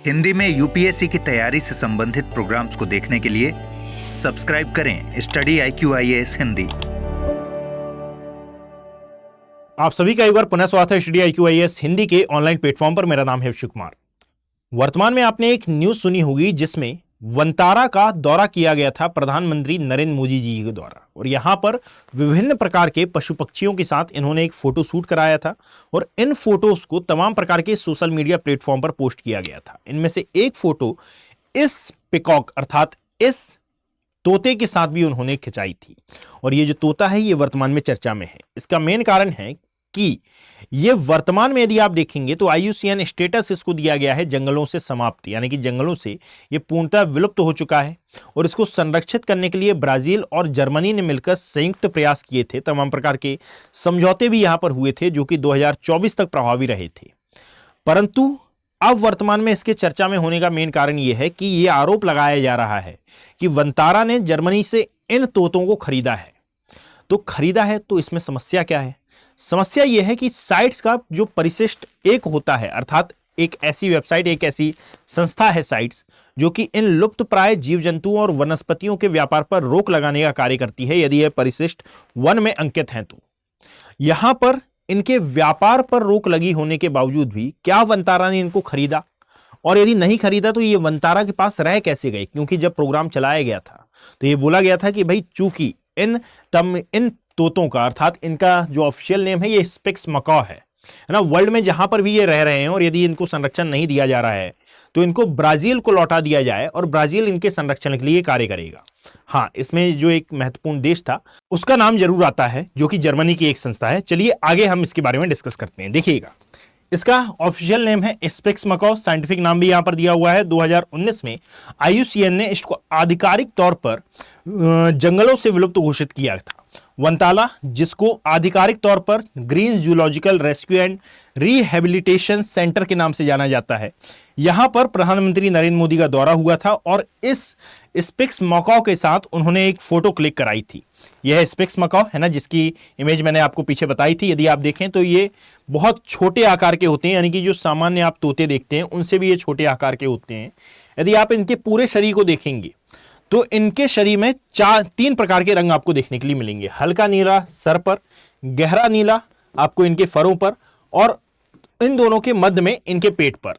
हिंदी में यूपीएससी की तैयारी से संबंधित प्रोग्राम्स को देखने के लिए सब्सक्राइब करें स्टडी IQ-IAS हिंदी। आप सभी का एक बार पुनः स्वागत है स्टडी IQ-IAS हिंदी के ऑनलाइन प्लेटफॉर्म पर। मेरा नाम है शिव कुमार। वर्तमान में आपने एक न्यूज सुनी होगी जिसमें वनतारा का दौरा किया गया था प्रधानमंत्री नरेंद्र मोदी जी के द्वारा, और यहां पर विभिन्न प्रकार के पशु पक्षियों के साथ इन्होंने एक फोटो शूट कराया था और इन फोटोज को तमाम प्रकार के सोशल मीडिया प्लेटफॉर्म पर पोस्ट किया गया था। इनमें से एक फोटो इस पिकॉक अर्थात इस तोते के साथ भी उन्होंने खिंचाई थी, और ये जो तोता है ये वर्तमान में चर्चा में है। इसका मेन कारण है कि ये वर्तमान में यदि आप देखेंगे तो IUCN स्टेटस इसको दिया गया है जंगलों से समाप्ति, यानी कि जंगलों से ये पूर्णतः विलुप्त हो चुका है। और इसको संरक्षित करने के लिए ब्राजील और जर्मनी ने मिलकर संयुक्त प्रयास किए थे। तमाम प्रकार के समझौते भी यहां पर हुए थे जो कि 2024 तक प्रभावी रहे थे। परंतु अब वर्तमान में इसके चर्चा में होने का मेन कारण यह है कि यह आरोप लगाया जा रहा है कि वनतारा ने जर्मनी से इन तोतों को खरीदा है। तो खरीदा है तो इसमें समस्या क्या है? समस्या यह है कि साइट्स का जो परिशिष्ट एक होता है, अर्थात एक ऐसी वेबसाइट, एक ऐसी संस्था है साइट्स जो कि इन लुप्त प्राय जीव जंतुओं और वनस्पतियों के व्यापार पर रोक लगाने का कार्य करती है यदि यह परिशिष्ट 1 में अंकित हैं। तो यहां पर इनके व्यापार पर रोक लगी होने के बावजूद भी क्या वनतारा ने इनको खरीदा? और यदि नहीं खरीदा तो ये वनतारा के पास रह कैसे गए? क्योंकि जब प्रोग्राम चलाया गया था तो ये बोला गया था कि भाई चूंकि इन तोतों का अर्थात इनका जो ऑफिशियल नेम है ये स्पिक्स मकॉ है ना, वर्ल्ड में जहां पर भी ये रह रहे हैं और यदि इनको संरक्षण नहीं दिया जा रहा है तो इनको ब्राजील को लौटा दिया जाए और ब्राजील इनके संरक्षण के लिए कार्य करेगा। हाँ, इसमें जो एक महत्वपूर्ण देश था उसका नाम जरूर आता है जो कि जर्मनी की एक संस्था है। चलिए आगे हम इसके बारे में डिस्कस करते हैं। देखिएगा, इसका ऑफिशियल नेम है स्पिक्स मकॉ, साइंटिफिक नाम भी यहां पर दिया हुआ है। 2019 में IUCN ने इसको आधिकारिक तौर पर जंगलों से विलुप्त घोषित किया था। वनताला, जिसको आधिकारिक तौर पर green zoological rescue and rehabilitation centre के नाम से जाना जाता है, यहां पर प्रधानमंत्री नरेंद्र मोदी का दौरा हुआ था और इस स्पिक्स मकॉ के साथ उन्होंने एक फोटो क्लिक कराई थी। यह स्पिक्स मकॉ है ना, जिसकी इमेज मैंने आपको पीछे बताई थी। यदि आप देखें तो ये बहुत छोटे आकार के होते हैं, यानी कि जो सामान्य आप तोते देखते हैं उनसे भी ये छोटे आकार के होते हैं। यदि आप इनके पूरे शरीर को देखेंगे तो इनके शरीर में 3 प्रकार के रंग आपको देखने के लिए मिलेंगे। हल्का नीला सर पर, गहरा नीला आपको इनके फरों पर, और इन दोनों के मध्य में इनके पेट पर।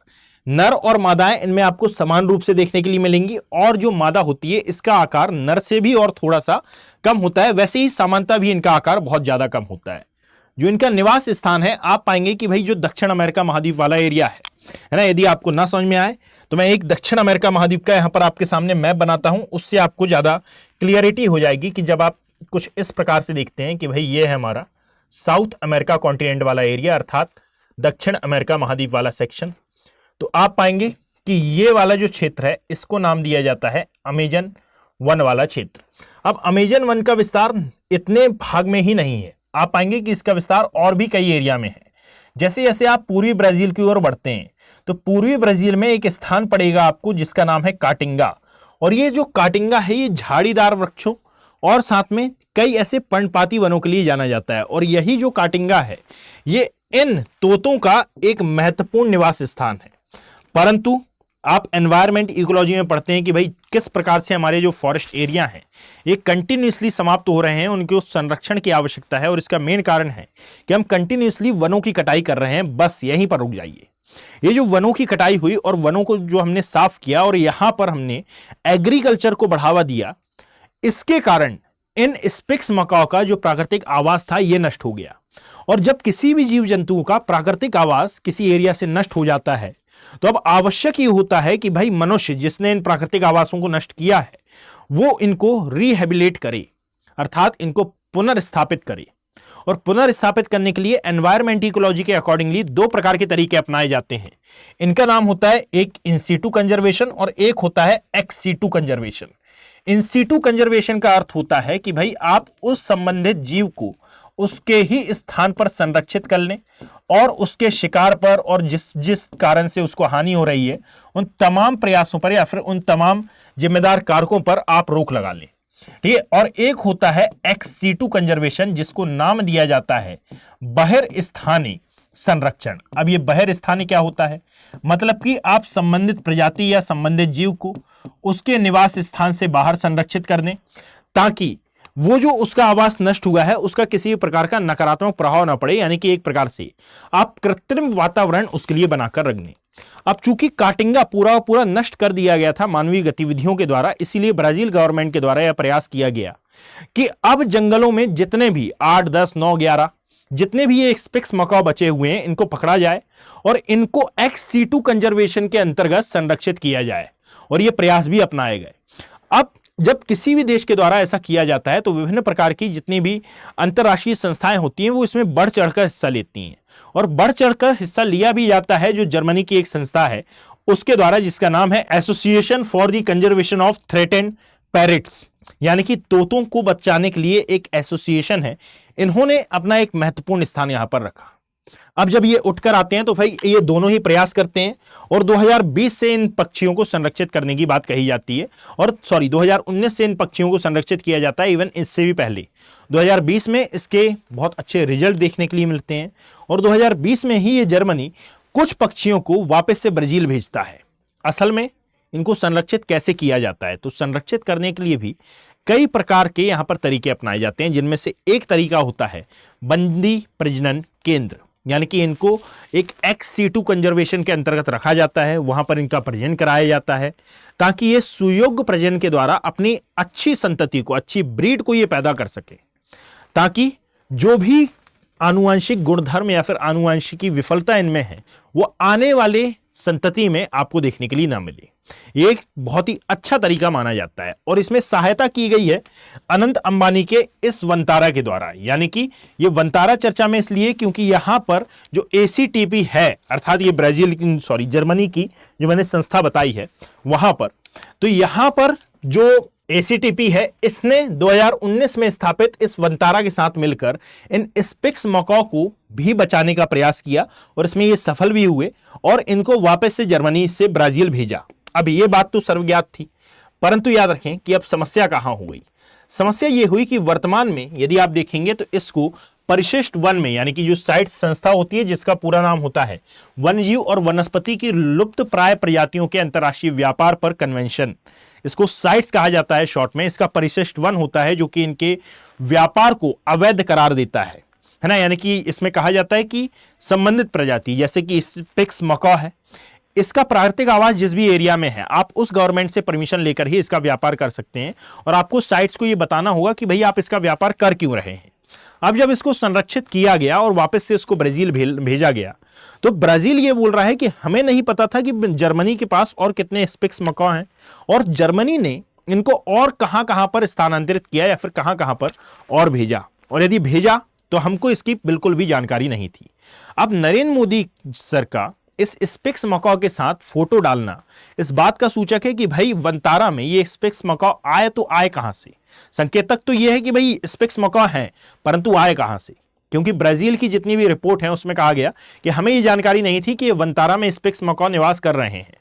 नर और मादाएं इनमें आपको समान रूप से देखने के लिए मिलेंगी, और जो मादा होती है इसका आकार नर से भी और थोड़ा सा कम होता है। वैसे ही सामान्यतः भी इनका आकार बहुत ज्यादा कम होता है। जो इनका निवास स्थान है, आप पाएंगे कि भाई जो दक्षिण अमेरिका महाद्वीप वाला एरिया है ना, यदि आपको ना समझ में आए तो मैं एक दक्षिण अमेरिका महाद्वीप का यहां पर आपके सामने मैप बनाता हूं, उससे आपको ज्यादा क्लियरिटी हो जाएगी कि जब आप कुछ इस प्रकार से देखते हैं कि भाई ये है हमारा साउथ अमेरिका कॉन्टिनेंट वाला एरिया, अर्थात दक्षिण अमेरिका महाद्वीप वाला सेक्शन, तो आप पाएंगे कि ये वाला जो क्षेत्र है इसको नाम दिया जाता है अमेजन वन वाला क्षेत्र। अब अमेजन वन का विस्तार इतने भाग में ही नहीं है, आप पाएंगे कि इसका विस्तार और भी कई एरिया में है। जैसे जैसे आप पूर्वी ब्राजील की ओर बढ़ते हैं तो पूर्वी ब्राजील में एक स्थान पड़ेगा आपको जिसका नाम है काटिंगा, और ये जो काटिंगा है ये झाड़ीदार वृक्षों और साथ में कई ऐसे पर्णपाती वनों के लिए जाना जाता है। और यही जो काटिंगा है ये इन तोतों का एक महत्वपूर्ण निवास स्थान है। परंतु आप एनवायरमेंट इकोलॉजी में पढ़ते हैं कि भाई किस प्रकार से हमारे जो फॉरेस्ट एरिया हैं ये कंटिन्यूसली समाप्त हो रहे हैं, उनको संरक्षण की आवश्यकता है। और इसका मेन कारण है कि हम कंटिन्यूसली वनों की कटाई कर रहे हैं। बस यहीं पर रुक जाइए। ये जो वनों की कटाई हुई और वनों को जो हमने साफ किया और यहां पर हमने एग्रीकल्चर को बढ़ावा दिया, इसके कारण इन स्पिक्स मकॉ का जो प्राकृतिक आवास था यह नष्ट हो गया। और जब किसी भी जीव जंतुओं का प्राकृतिक आवास किसी एरिया से नष्ट हो जाता है तो अब आवश्यक ये होता है कि भाई मनुष्य जिसने इन प्राकृतिक आवासों को नष्ट किया है वो इनको रिहेबिलिट करे, अर्थात इनको पुनर्स्थापित करे। और पुनर्स्थापित करने के लिए एनवायरमेंट इकोलॉजी के अकॉर्डिंगली 2 प्रकार के तरीके अपनाए जाते हैं। इनका नाम होता है एक इन सीटू कंजर्वेशन और एक होता है ex situ conservation. In situ conservation का अर्थ होता है कि भाई आप उस संबंधित जीव को उसके ही स्थान पर संरक्षित कर लें और उसके शिकार पर और जिस कारण से उसको हानि हो रही है उन तमाम प्रयासों पर या फिर उन तमाम जिम्मेदार कारकों पर आप रोक लगा लें। ठीक है। और एक होता है एक्स सीटू कंजर्वेशन जिसको नाम दिया जाता है बहिर स्थानीय संरक्षण। अब ये बहिर्स्थानी क्या होता है, मतलब कि आप संबंधित प्रजाति या संबंधित जीव को उसके निवास स्थान से बाहर संरक्षित कर दें, ताकि वो जो उसका आवास नष्ट हुआ है उसका किसी भी प्रकार का नकारात्मक प्रभाव ना पड़े, यानी कि एक प्रकार से आप कृत्रिम वातावरण उसके लिए बनाकर रख दें। अब चूंकि काटिंगा पूरा पूरा नष्ट कर दिया गया था मानवीय गतिविधियों के द्वारा, इसीलिए ब्राजील गवर्नमेंट के द्वारा यह प्रयास किया गया कि अब जंगलों में जितने भी 8, 10, 9, 11 जितने भी ये स्पिक्स मकाओ बचे हुए हैं इनको पकड़ा जाए और इनको एक्स-सिटू कंजर्वेशन के अंतर्गत संरक्षित किया जाए, और ये प्रयास भी अपनाए गए। अब जब किसी भी देश के द्वारा ऐसा किया जाता है तो विभिन्न प्रकार की जितनी भी अंतर्राष्ट्रीय संस्थाएं होती हैं वो इसमें बढ़ चढ़कर हिस्सा लेती हैं, और बढ़ चढ़कर हिस्सा लिया भी जाता है। जो जर्मनी की एक संस्था है उसके द्वारा, जिसका नाम है association for the conservation of threatened parrots, यानी कि तोतों को बचाने के लिए एक एसोसिएशन है, इन्होंने अपना एक महत्वपूर्ण स्थान यहां पर रखा। अब जब ये उठकर आते हैं तो भाई ये दोनों ही प्रयास करते हैं, और 2020 से इन पक्षियों को संरक्षित करने की बात कही जाती है, और 2019 से इन पक्षियों को संरक्षित किया जाता है। इवन इससे भी पहले 2020 में इसके बहुत अच्छे रिजल्ट देखने के लिए मिलते हैं, और 2020 में ही ये जर्मनी कुछ पक्षियों को वापस से ब्राजील भेजता है। असल में इनको संरक्षित कैसे किया जाता है, तो संरक्षित करने के लिए भी कई प्रकार के यहां पर तरीके अपनाए जाते हैं, जिनमें से एक तरीका होता है बंदी प्रजनन केंद्र, यानी कि इनको एक एक्स-सिटू कंजर्वेशन के अंतर्गत रखा जाता है, वहां पर इनका प्रजनन कराया जाता है, ताकि ये सुयोग्य प्रजनन के द्वारा अपनी अच्छी संतति को, अच्छी ब्रीड को ये पैदा कर सके, ताकि जो भी आनुवंशिक गुणधर्म या फिर आनुवंशिक विफलता इनमें है वो आने वाले संतति में आपको देखने के लिए ना मिले। ये एक बहुत ही अच्छा तरीका माना जाता है, और इसमें सहायता की गई है अनंत अंबानी के इस वंतारा के द्वारा। यानी कि ये वंतारा चर्चा में इसलिए क्योंकि यहां पर जो ACTP है, अर्थात ये जर्मनी की जो मैंने संस्था बताई है वहां पर, तो यहां पर जो ACTP है इसने 2019 में स्थापित इस वंतारा के साथ मिलकर इन स्पिक्स मकाओ को भी बचाने का प्रयास किया, और इसमें ये सफल भी हुए और इनको वापस से जर्मनी से ब्राजील भेजा। अब ये बात तो सर्वज्ञात थी, परंतु याद रखें कि अब समस्या कहां हो गई। समस्या ये हुई कि वर्तमान में यदि आप देखेंगे तो इसको परिशिष्ट वन में, यानी कि जो साइट संस्था होती है जिसका पूरा नाम होता है वन्यजीव और वनस्पति की लुप्त प्राय प्रजातियों के अंतर्राष्ट्रीय व्यापार पर कन्वेंशन, इसको साइट्स कहा जाता है शॉर्ट में। इसका परिशिष्ट वन होता है जो कि इनके व्यापार को अवैध करार देता है ना। यानी कि इसमें कहा जाता है कि संबंधित प्रजाति जैसे कि स्पिक्स मकाओ है, इसका प्राकृतिक आवास जिस भी एरिया में है आप उस गवर्नमेंट से परमिशन लेकर ही इसका व्यापार कर सकते हैं, और आपको साइट्स को यह बताना होगा कि भाई आप इसका व्यापार कर क्यों रहे हैं। अब जब इसको संरक्षित किया गया और वापस से इसको ब्राजील भेजा गया, तो ब्राजील ये बोल रहा है कि हमें नहीं पता था कि जर्मनी के पास और कितने स्पिक्स मकाओ हैं, और जर्मनी ने इनको और कहां पर स्थानांतरित किया या फिर कहां पर और भेजा, और यदि भेजा तो हमको इसकी बिल्कुल भी जानकारी नहीं थी। अब नरेंद्र मोदी सर का इस स्पिक्स मकाओ के साथ फोटो डालना इस बात का सूचक है कि भाई वंतारा में ये स्पिक्स मकाओ आए तो आए कहां से। संकेतक तो ये है कि भाई स्पिक्स मकाओ हैं, परंतु आए कहां से, क्योंकि ब्राजील की जितनी भी रिपोर्ट है उसमें कहा गया कि हमें ये जानकारी नहीं थी कि वंतारा में स्पिक्स मकाओ निवास कर रहे हैं,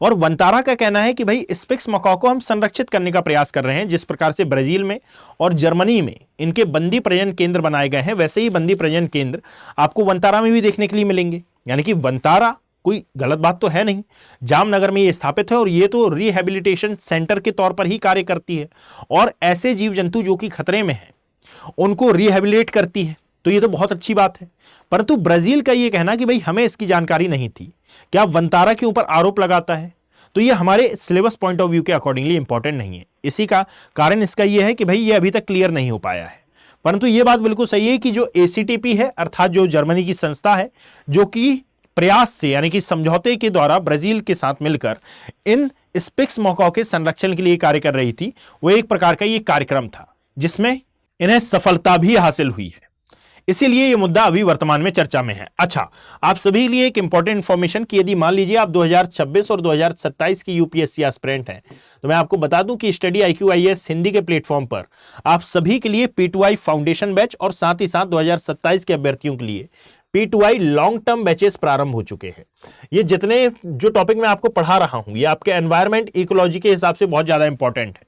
और वंतारा का कहना है कि भाई स्पिक्स मकाओ को हम संरक्षित करने का प्रयास कर रहे हैं। जिस प्रकार से ब्राजील में और जर्मनी में इनके बंदी प्रजनन केंद्र बनाए गए हैं, वैसे ही बंदी प्रजनन केंद्र आपको वंतारा में भी देखने के लिए मिलेंगे। यानी कि वंतारा कोई गलत बात तो है नहीं, जामनगर में ये स्थापित है और ये तो रिहेबिलिटेशन सेंटर के तौर पर ही कार्य करती है, और ऐसे जीव जंतु जो कि खतरे में हैं उनको रिहेबिलिटेट करती है, तो ये तो बहुत अच्छी बात है। परंतु ब्राजील का ये कहना कि भाई हमें इसकी जानकारी नहीं थी, क्या वंतारा के ऊपर आरोप लगाता है, तो ये हमारे सिलेबस पॉइंट ऑफ व्यू के अकॉर्डिंगली इंपॉर्टेंट नहीं है। इसी का कारण इसका यह है कि भाई ये अभी तक क्लियर नहीं हो पाया है। परंतु ये बात बिल्कुल सही है कि जो ACTP है, अर्थात जो जर्मनी की संस्था है जो कि प्रयास से यानी कि समझौते के द्वारा ब्राजील के साथ मिलकर इन स्पिक्स मकाओ के संरक्षण के लिए कार्य कर रही थी, वो एक प्रकार का ये कार्यक्रम था जिसमें इन्हें सफलता भी हासिल हुई है। इसीलिए ये मुद्दा अभी वर्तमान में चर्चा में है। अच्छा, आप सभी के लिए एक इंपॉर्टेंट इंफॉर्मेशन कि यदि मान लीजिए आप 2026 और 2027 की UPSC एस्पिरेंट हैं, तो मैं आपको बता दूं कि स्टडी IQ IAS हिंदी के प्लेटफॉर्म पर आप सभी के लिए P2I फाउंडेशन बैच और साथ ही साथ 2027 के अभ्यर्थियों के लिए P2I लॉन्ग टर्म बैचेस प्रारंभ हो चुके हैं। ये जितने जो टॉपिक मैं आपको पढ़ा रहा हूं ये आपके एनवायरमेंट इकोलॉजी के हिसाब से बहुत ज्यादा इंपॉर्टेंट है।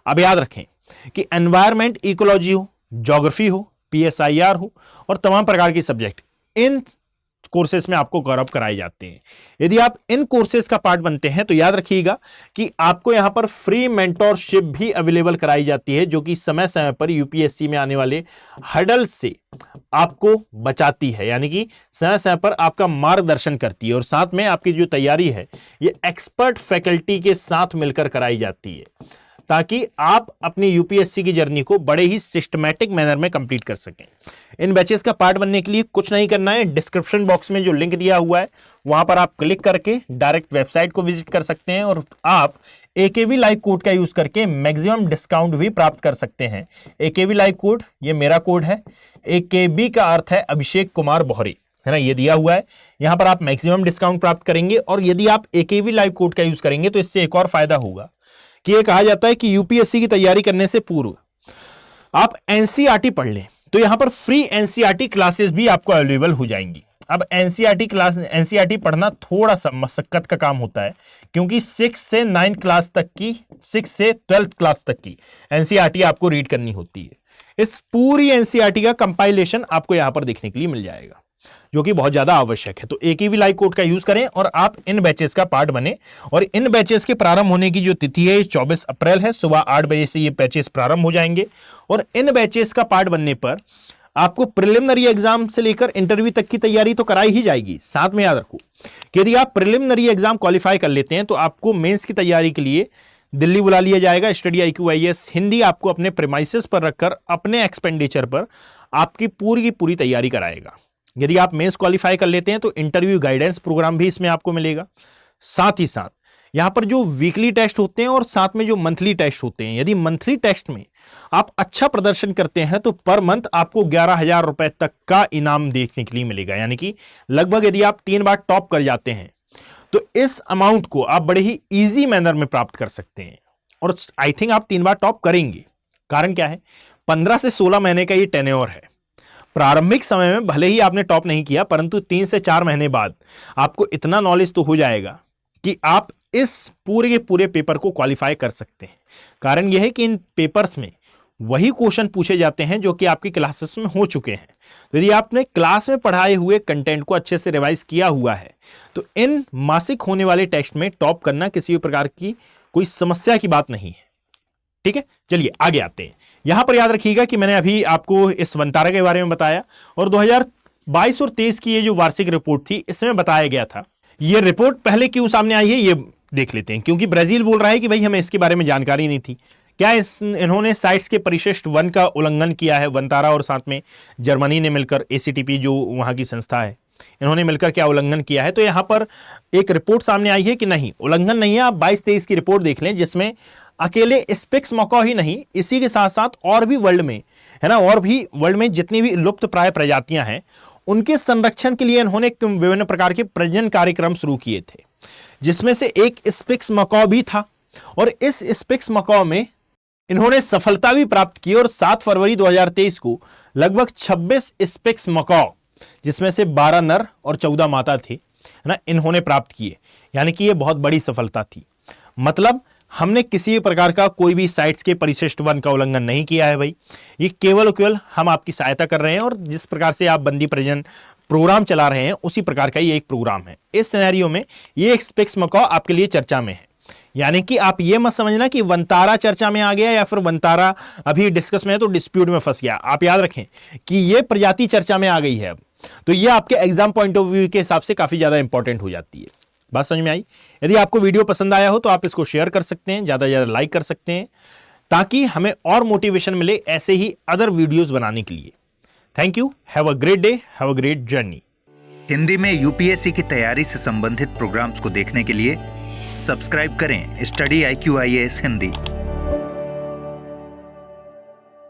अब याद रखें कि एनवायरमेंट इकोलॉजी हो, ज्योग्राफी हो, PSIR हो और तमाम प्रकार के सब्जेक्ट, इन कोर्सेस में आपको कवर अप कराए जाते हैं। यदि आप इन कोर्सेज का पार्ट बनते हैं तो याद रखिएगा कि आपको यहां पर फ्री मेंटोरशिप भी अवेलेबल कराई जाती है, जो कि समय समय पर यूपीएससी में आने वाले हर्डल से आपको बचाती है, यानी कि समय समय पर आपका मार्गदर्शन करती है। और साथ में आपकी जो तैयारी है ये एक्सपर्ट फैकल्टी के साथ मिलकर कराई जाती है, ताकि आप अपनी यूपीएससी की जर्नी को बड़े ही सिस्टमैटिक मैनर में कंप्लीट कर सकें। इन बैचेस का पार्ट बनने के लिए कुछ नहीं करना है, डिस्क्रिप्शन बॉक्स में जो लिंक दिया हुआ है वहां पर आप क्लिक करके डायरेक्ट वेबसाइट को विजिट कर सकते हैं और आप AKV लाइव कोड का यूज करके मैक्सिमम डिस्काउंट भी प्राप्त कर सकते हैं। AKV लाइव कोड ये मेरा कोड है। AKV का अर्थ है अभिषेक कुमार बोहरे, है ना, ये दिया हुआ है। यहां पर आप मैक्सिमम डिस्काउंट प्राप्त करेंगे और यदि आप AKV लाइव कोड का यूज करेंगे तो इससे एक और फायदा होगा कि ये कहा जाता है कि यूपीएससी की तैयारी करने से पूर्व आप एनसीईआरटी पढ़ लें तो यहां पर फ्री एनसीईआरटी क्लासेस भी आपको अवेलेबल हो जाएंगी। अब एनसीईआरटी पढ़ना थोड़ा सा मशक्कत का काम होता है, क्योंकि 6 से 9 क्लास तक की 6 से 12th क्लास तक की एनसीईआरटी आपको रीड करनी होती है। इस पूरी एनसीईआरटी का कंपाइलेशन आपको यहां पर देखने के लिए मिल जाएगा, जो कि बहुत ज्यादा आवश्यक है। तो AKV लाइव कोड का यूज करें और आप इन बैचेस का पार्ट बने। और इन बैचेस के प्रारंभ होने की जो तिथि है 24 अप्रैल है, सुबह 8 बजे से ये बैचेस प्रारंभ हो जाएंगे। और इन बैचेस का पार्ट बनने पर आपको प्रिलिमिनरी एग्जाम से लेकर इंटरव्यू तक की तैयारी तो कराई ही जाएगी। साथ में याद रखो कि यदि आप प्रिलिमिनरी एग्जाम क्वालिफाई कर लेते हैं तो आपको मेंस की तैयारी के लिए दिल्ली बुला लिया जाएगा। स्टडी IQ IAS हिंदी आपको अपने प्रीमाइसेस पर रखकर अपने एक्सपेंडिचर पर आपकी पूरी की पूरी तैयारी कराएगा। यदि आप मेंस क्वालिफाई कर लेते हैं तो इंटरव्यू गाइडेंस प्रोग्राम भी इसमें आपको मिलेगा। साथ ही साथ यहां पर जो वीकली टेस्ट होते हैं और साथ में जो मंथली टेस्ट होते हैं, यदि मंथली टेस्ट में आप अच्छा प्रदर्शन करते हैं तो पर मंथ आपको 11,000 रुपए तक का इनाम देखने के लिए मिलेगा। यानी कि लगभग यदि आप 3 बार टॉप कर जाते हैं तो इस अमाउंट को आप बड़े ही इजी मैनर में प्राप्त कर सकते हैं। और आई थिंक आप 3 बार टॉप करेंगे। कारण क्या है, 15 से 16 महीने का ये टेन्योर है। प्रारंभिक समय में भले ही आपने टॉप नहीं किया, परंतु 3 से 4 महीने बाद आपको इतना नॉलेज तो हो जाएगा कि आप इस पूरे के पूरे पेपर को क्वालिफाई कर सकते हैं। कारण यह है कि इन पेपर्स में वही क्वेश्चन पूछे जाते हैं जो कि आपकी क्लासेस में हो चुके हैं। तो यदि आपने क्लास में पढ़ाए हुए कंटेंट को अच्छे से रिवाइज किया हुआ है तो इन मासिक होने वाले टेस्ट में टॉप करना किसी भी प्रकार की कोई समस्या की बात नहीं है। ठीक है, चलिए आगे आते हैं। यहां पर याद रखिएगा कि मैंने अभी आपको इस वंतारा के बारे में बताया और 2022 और 23 की ये जो वार्षिक रिपोर्ट थी इसमें बताया गया था। ये रिपोर्ट पहले क्यों सामने आई है ये देख लेते हैं, क्योंकि ब्राजील बोल रहा है कि भाई हमें इसके बारे में जानकारी नहीं थी। क्या इन्होंने साइट्स के परिशिष्ट 1 का उल्लंघन किया है? वंतारा और साथ में जर्मनी ने मिलकर, ACTP जो वहां की संस्था है, इन्होंने मिलकर क्या उल्लंघन किया है? तो यहां पर एक रिपोर्ट सामने आई है कि नहीं, उल्लंघन नहीं है। आप 22-23 की रिपोर्ट देख लें, जिसमें अकेले स्पिक्स मकाओ ही नहीं, इसी के साथ साथ और भी वर्ल्ड में, है ना, और भी वर्ल्ड में जितनी भी लुप्त प्राय प्रजातियां हैं उनके संरक्षण के लिए इन्होंने विभिन्न प्रकार के प्रजनन कार्यक्रम शुरू किए थे, जिसमें से एक स्पिक्स मकाओ भी था। और इस स्पिक्स मकाओ में इन्होंने सफलता भी प्राप्त की और 7 फरवरी 2023 को लगभग 26 स्पिक्स मकाओ, जिसमें से 12 नर और 14 मादा थे, है ना, इन्होंने प्राप्त किए। यानी कि यह बहुत बड़ी सफलता थी। मतलब हमने किसी भी प्रकार का कोई भी साइट्स के परिशिष्ट 1 का उल्लंघन नहीं किया है भाई। ये केवल और केवल हम आपकी सहायता कर रहे हैं और जिस प्रकार से आप बंदी प्रजनन प्रोग्राम चला रहे हैं उसी प्रकार का ये एक प्रोग्राम है। इस सिनेरियो में ये एक स्पिक्स मकाओ आपके लिए चर्चा में है। यानी कि आप ये मत समझना कि वंतारा चर्चा में आ गया या फिर वंतारा अभी डिस्कस में है तो डिस्प्यूट में फंस गया। आप याद रखें कि ये प्रजाति चर्चा में आ गई है अब, तो ये आपके एग्जाम पॉइंट ऑफ व्यू के हिसाब से काफी ज्यादा इंपॉर्टेंट हो जाती है। बात समझ में आई? यदि आपको वीडियो पसंद आया हो तो आप इसको शेयर कर सकते हैं, ज्यादा से ज्यादा लाइक कर सकते हैं, ताकि हमें और मोटिवेशन मिले ऐसे ही अदर वीडियोस बनाने के लिए। Thank you, have a great day, have a great journey. Hindi में यूपीएससी की तैयारी से संबंधित प्रोग्राम्स को देखने के लिए सब्सक्राइब करें स्टडी IQ IAS हिंदी।